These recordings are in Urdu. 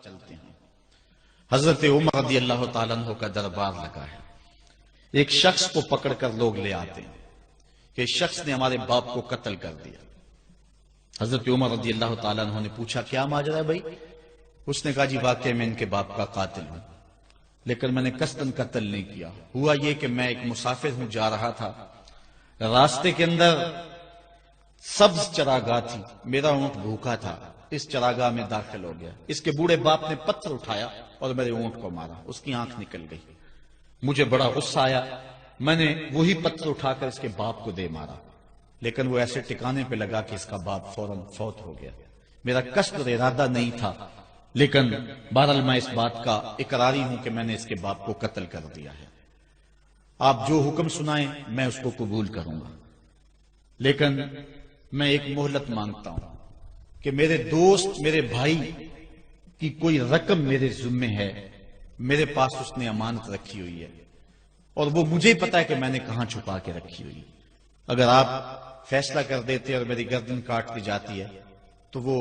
چلتے ہیں۔ حضرت عمر رضی اللہ تعالیٰ عنہ کا دربار لگا ہے، ایک شخص کو پکڑ کر لوگ لے آتے ہیں کہ شخص نے ہمارے باپ کو قتل کر دیا۔ حضرت عمر رضی اللہ تعالیٰ عنہ نے پوچھا کیا ماجرا ہے بھائی؟ اس نے کہا جی واقعی میں ان کے باپ کا قاتل ہوں، لیکن میں نے قصداً قتل نہیں کیا۔ ہوا یہ کہ میں ایک مسافر ہوں، جا رہا تھا، راستے کے اندر سبز چراگاہ تھی، میرا اونٹ بھوکا تھا، اس چراگاہ میں داخل ہو گیا، اس کے بوڑھے باپ نے پتھر اٹھایا اور میرے اونٹ کو مارا، اس کی آنکھ نکل گئی، مجھے بڑا غصہ آیا، میں نے وہی پتھر اٹھا کر اس کے باپ کو دے مارا، لیکن وہ ایسے ٹکانے پہ لگا کہ اس کا باپ فوراً فوت ہو گیا۔ میرا قصد اور ارادہ نہیں تھا، لیکن بہرحال میں اس بات کا اقراری ہوں کہ میں نے اس کے باپ کو قتل کر دیا ہے، آپ جو حکم سنائیں میں اس کو قبول کروں گا، لیکن میں ایک مہلت مانگتا ہوں کہ میرے دوست میرے بھائی کی کوئی رقم میرے ذمے ہے، میرے پاس اس نے امانت رکھی ہوئی ہے اور وہ مجھے پتا ہے کہ میں نے کہاں چھپا کے رکھی ہوئی، اگر آپ فیصلہ کر دیتے اور میری گردن کاٹ دی جاتی ہے تو وہ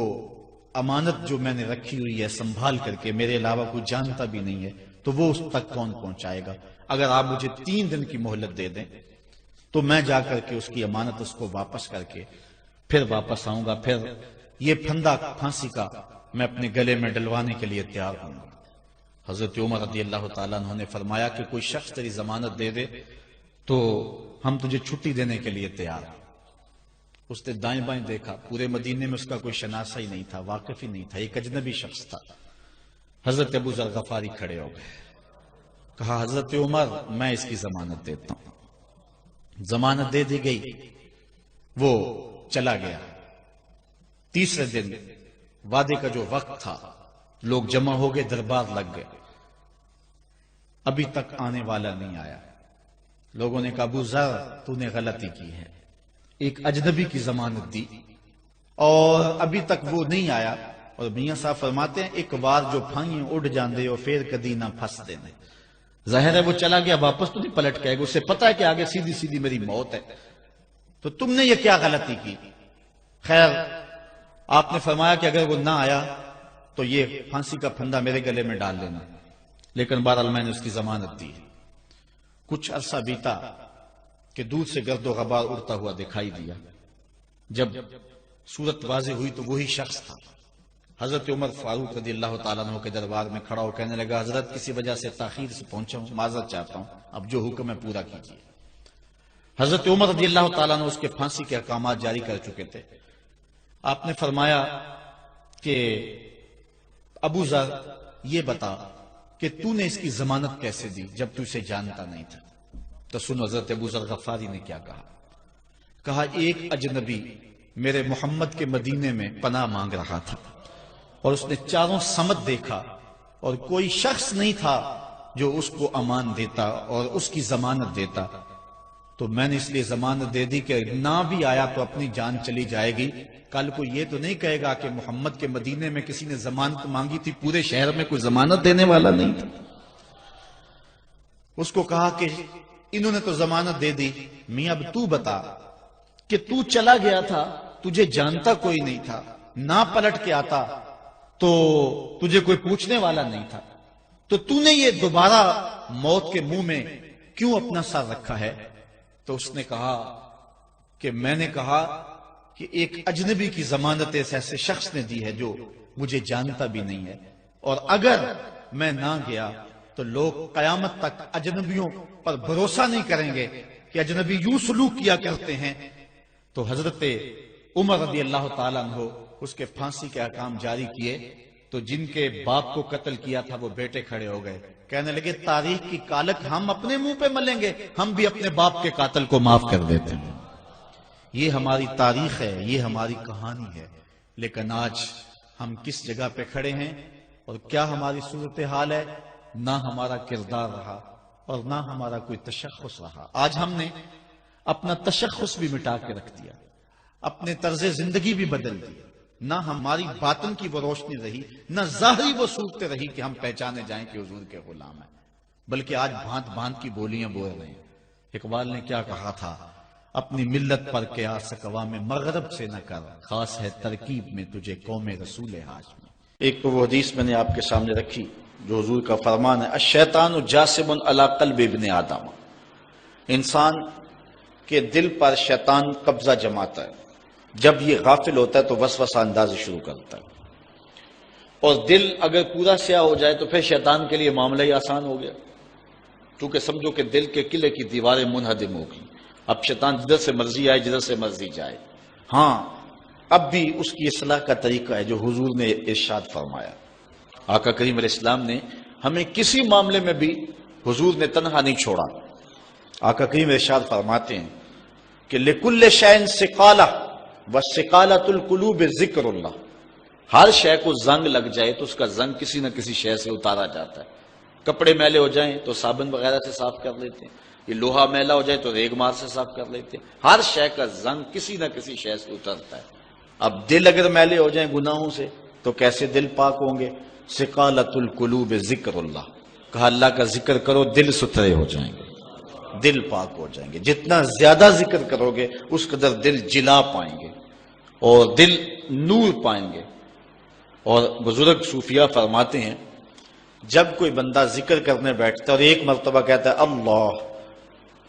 امانت جو میں نے رکھی ہوئی ہے سنبھال کر کے میرے علاوہ کوئی جانتا بھی نہیں ہے تو وہ اس تک کون پہنچائے گا؟ اگر آپ مجھے 3 دن کی مہلت دے دیں تو میں جا کر کے اس کی امانت اس کو واپس کر کے پھر واپس آؤں گا، پھر یہ پھندا پھانسی کا میں اپنے گلے میں ڈلوانے کے لیے تیار ہوں گا۔ حضرت عمر رضی اللہ تعالیٰ عنہ نے فرمایا کہ کوئی شخص تیری ضمانت دے دے تو ہم تجھے چھٹی دینے کے لیے تیار ہیں۔ اس نے دائیں بائیں دیکھا، پورے مدینے میں اس کا کوئی شناسہ ہی نہیں تھا، واقف ہی نہیں تھا، ایک اجنبی شخص تھا۔ حضرت ابو ذر غفاری کھڑے ہو گئے، کہا حضرت عمر میں اس کی ضمانت دیتا ہوں۔ ضمانت دے دی گئی، وہ چلا گیا۔ تیسرے دن وعدے کا جو وقت تھا لوگ جمع ہو گئے، دربار لگ گئے، ابھی تک آنے والا نہیں آیا۔ لوگوں نے کہا ابو ذر تو نے غلطی کی ہے، ایک اجنبی کی ضمانت دی اور ابھی تک وہ نہیں آیا، اور میاں صاحب فرماتے ہیں ایک بار جو پھائیں اڑ جاندے اور پھر کدی نہ پھنس دینے۔ ظاہر ہے وہ چلا گیا، واپس تو نہیں پلٹ کے آئے گا، اسے پتا ہے کہ آگے سیدھی سیدھی میری موت ہے، تو تم نے یہ کیا غلطی کی؟ خیر آپ نے فرمایا کہ اگر وہ نہ آیا تو یہ پھانسی کا پھندا میرے گلے میں ڈال لینا، لیکن بہرحال میں نے اس کی ضمانت دی۔ کچھ عرصہ بیتا کہ دور سے گرد و غبار اڑتا ہوا دکھائی دیا، جب صورت واضح ہوئی تو وہی شخص تھا۔ حضرت عمر فاروق رضی اللہ تعالیٰ عنہ کے دربار میں کھڑا ہو کہنے لگا حضرت کسی وجہ سے تاخیر سے پہنچا ہوں، معذرت چاہتا ہوں، اب جو حکم ہے پورا کیجیے۔ حضرت عمر رضی اللہ تعالیٰ عنہ اس کے پھانسی کے احکامات جاری کر چکے تھے۔ آپ نے فرمایا کہ ابو ذر یہ بتا کہ تو نے اس کی ضمانت کیسے دی جب تو اسے جانتا نہیں تھا؟ تو سنو حضرت ابو ذر غفاری نے کیا کہا۔ کہا ایک اجنبی میرے محمد کے مدینے میں پناہ مانگ رہا تھا اور اس نے چاروں سمت دیکھا اور کوئی شخص نہیں تھا جو اس کو امان دیتا اور اس کی ضمانت دیتا، تو میں نے اس لیے ضمانت دے دی کہ نہ بھی آیا تو اپنی جان چلی جائے گی، کل کو یہ تو نہیں کہے گا کہ محمد کے مدینے میں کسی نے ضمانت مانگی تھی، پورے شہر میں کوئی ضمانت دینے والا نہیں تھا۔ اس کو کہا کہ انہوں نے تو ضمانت دے دی، میاں اب تو بتا کہ تو چلا گیا تھا، تجھے جانتا کوئی نہیں تھا، نہ پلٹ کے آتا تو تجھے کوئی پوچھنے والا نہیں تھا، تو نے یہ دوبارہ موت کے منہ میں کیوں اپنا سر رکھا ہے؟ تو اس نے کہا کہ میں نے کہا کہ ایک اجنبی کی ضمانت ایسے شخص نے دی ہے جو مجھے جانتا بھی نہیں ہے، اور اگر میں نہ گیا تو لوگ قیامت تک اجنبیوں پر بھروسہ نہیں کریں گے کہ اجنبی یوں سلوک کیا کرتے ہیں۔ تو حضرت عمر رضی اللہ تعالیٰ عنہ اس کے پھانسی کے احکام جاری کیے، تو جن کے باپ کو قتل کیا تھا وہ بیٹے کھڑے ہو گئے، کہنے لگے تاریخ کی کالک ہم اپنے منہ پہ ملیں گے، ہم بھی اپنے باپ کے قاتل کو معاف کر دیتے ہیں۔ یہ ہماری تاریخ ہے، یہ ہماری کہانی ہے، لیکن آج ہم کس جگہ پہ کھڑے ہیں اور کیا ہماری صورتحال ہے؟ نہ ہمارا کردار رہا اور نہ ہمارا کوئی تشخص رہا۔ آج ہم نے اپنا تشخص بھی مٹا کے رکھ دیا، اپنے طرز زندگی بھی بدل دی، نہ ہماری باطن کی وہ روشنی رہی، نہ ظاہری وہ صورت رہی کہ ہم پہچانے جائیں کہ حضور کے غلام ہیں، بلکہ آج بھانت بھانت کی بولیاں بول رہے ہیں۔ اقبال نے کیا کہا تھا؟ اپنی ملت پر قیاس اقوام مغرب سے نہ کر، خاص ہے ترکیب میں تجھے قوم رسول ہاشمی۔ ایک تو وہ حدیث میں نے آپ کے سامنے رکھی جو حضور کا فرمان ہے، الشیطان جاسم علی قلب ابن آدم، انسان کے دل پر شیطان قبضہ جماتا ہے، جب یہ غافل ہوتا ہے تو وسوسہ اندازی شروع کرتا ہے، اور دل اگر پورا سیاہ ہو جائے تو پھر شیطان کے لیے معاملہ ہی آسان ہو گیا، کیونکہ سمجھو کہ دل کے قلعے کی دیواریں منہدم ہو گئی، اب شیطان جدھر سے مرضی آئے جدھر سے مرضی جائے۔ ہاں اب بھی اس کی اصلاح کا طریقہ ہے جو حضور نے ارشاد فرمایا۔ آقا کریم علیہ السلام نے ہمیں کسی معاملے میں بھی حضور نے تنہا نہیں چھوڑا۔ آقا کریم ارشاد فرماتے ہیں کہ لِكُلِّ شَيْءٍ سِقَالَةٌ وَالسِّقَالَةُ الْقُلُوبِ ذِكْرُ اللَّهِ، ہر شے کو زنگ لگ جائے تو اس کا زنگ کسی نہ کسی شے سے اتارا جاتا ہے۔ کپڑے میلے ہو جائیں تو صابن وغیرہ سے صاف کر لیتے ہیں، یہ لوہا میلا ہو جائے تو ریگ مار سے صاف کر لیتے ہیں، ہر شے کا زنگ کسی نہ کسی شے سے اترتا ہے۔ اب دل اگر میلے ہو جائیں گناہوں سے تو کیسے دل پاک ہوں گے؟ سقالۃ القلوب ذکر اللہ، کہا اللہ کا ذکر کرو دل ستھرے ہو جائیں گے، دل پاک ہو جائیں گے، جتنا زیادہ ذکر کرو گے اس قدر دل جلا پائیں گے اور دل نور پائیں گے۔ اور بزرگ صوفیاء فرماتے ہیں جب کوئی بندہ ذکر کرنے بیٹھتا ہے اور ایک مرتبہ کہتا ہے اللہ،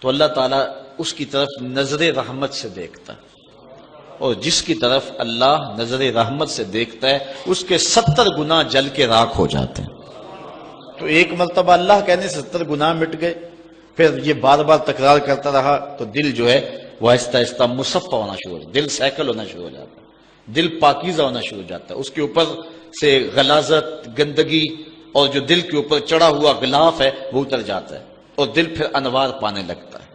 تو اللہ تعالیٰ اس کی طرف نظر رحمت سے دیکھتا ہے، اور جس کی طرف اللہ نظر رحمت سے دیکھتا ہے اس کے 70 گناہ جل کے راکھ ہو جاتے ہیں۔ تو ایک مرتبہ اللہ کہنے سے 70 گناہ مٹ گئے، پھر یہ بار بار تکرار کرتا رہا تو دل جو ہے وہ آہستہ آہستہ مصفہ ہونا شروع ہو جاتا ہے، دل سیکل ہونا شروع ہو جاتا ہے، دل پاکیزہ ہونا شروع ہو جاتا ہے، اس کے اوپر سے غلاظت، گندگی اور جو دل کے اوپر چڑھا ہوا غلاف ہے وہ اتر جاتا ہے، اور دل پھر انوار پانے لگتا ہے،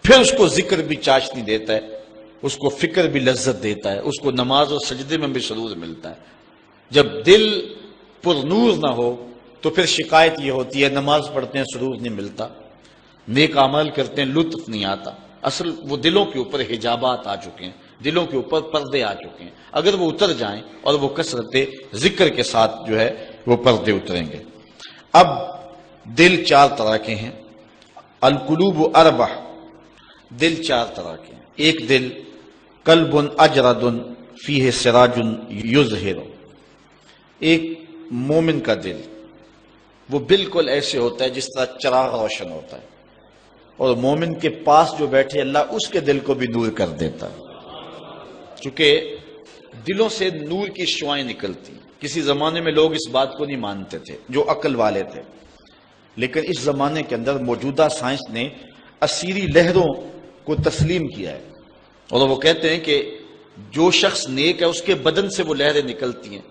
پھر اس کو ذکر بھی چاشنی دیتا ہے، اس کو فکر بھی لذت دیتا ہے، اس کو نماز اور سجدے میں بھی سرور ملتا ہے۔ جب دل پر نور نہ ہو تو پھر شکایت یہ ہوتی ہے نماز پڑھتے ہیں سرور نہیں ملتا، نیک عمل کرتے ہیں لطف نہیں آتا۔ اصل وہ دلوں کے اوپر حجابات آ چکے ہیں، دلوں کے اوپر پردے آ چکے ہیں، اگر وہ اتر جائیں اور وہ کثرت ذکر کے ساتھ جو ہے وہ پردے اتریں گے۔ اب دل 4 طرح کے ہیں، القلوب اربع، دل 4 طرح کے ہیں۔ ایک دل قلب اجرد فیہ سراج یظہر، ایک مومن کا دل وہ بالکل ایسے ہوتا ہے جس طرح چراغ روشن ہوتا ہے، اور مومن کے پاس جو بیٹھے اللہ اس کے دل کو بھی نور کر دیتا ہے، چونکہ دلوں سے نور کی شعائیں نکلتی۔ کسی زمانے میں لوگ اس بات کو نہیں مانتے تھے جو عقل والے تھے، لیکن اس زمانے کے اندر موجودہ سائنس نے اسیری لہروں کو تسلیم کیا ہے، اور وہ کہتے ہیں کہ جو شخص نیک ہے اس کے بدن سے وہ لہریں نکلتی ہیں،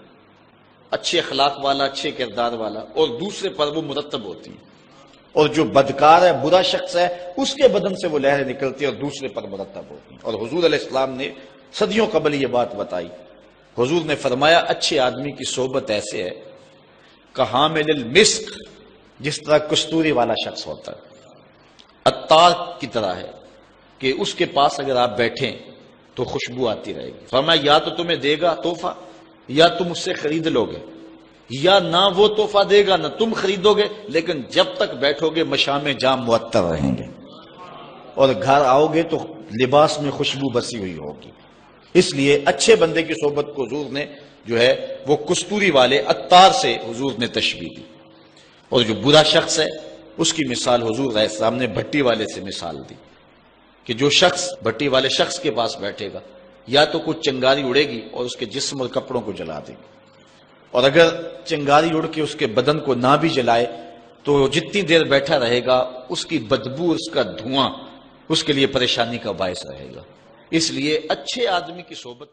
اچھے اخلاق والا، اچھے کردار والا، اور دوسرے پر وہ مرتب ہوتی ہیں، اور جو بدکار ہے، برا شخص ہے، اس کے بدن سے وہ لہریں نکلتی ہیں اور دوسرے پر مرتب ہوتی ہیں۔ اور حضور علیہ السلام نے صدیوں قبل یہ بات بتائی۔ حضور نے فرمایا اچھے آدمی کی صحبت ایسے ہے کہ حامل المسک، جس طرح کستوری والا شخص ہوتا ہے، عطار کی طرح ہے کہ اس کے پاس اگر آپ بیٹھیں تو خوشبو آتی رہے گی۔ فرمایا یا تو تمہیں دے گا تحفہ، یا تم اس سے خرید لو گے، یا نہ وہ تحفہ دے گا نہ تم خریدو گے، لیکن جب تک بیٹھو گے مشام جام معطر رہیں گے، اور گھر آؤ گے تو لباس میں خوشبو بسی ہوئی ہوگی۔ اس لیے اچھے بندے کی صحبت کو حضور نے جو ہے وہ کستوری والے عطار سے حضور نے تشبیہ دی، اور جو برا شخص ہے اس کی مثال حضور علیہ السلام نے بھٹی والے سے مثال دی کہ جو شخص بھٹی والے شخص کے پاس بیٹھے گا یا تو کچھ چنگاری اڑے گی اور اس کے جسم اور کپڑوں کو جلا دے گی، اور اگر چنگاری اڑ کے اس کے بدن کو نہ بھی جلائے تو جتنی دیر بیٹھا رہے گا اس کی بدبو، اس کا دھواں اس کے لیے پریشانی کا باعث رہے گا۔ اس لیے اچھے آدمی کی صحبت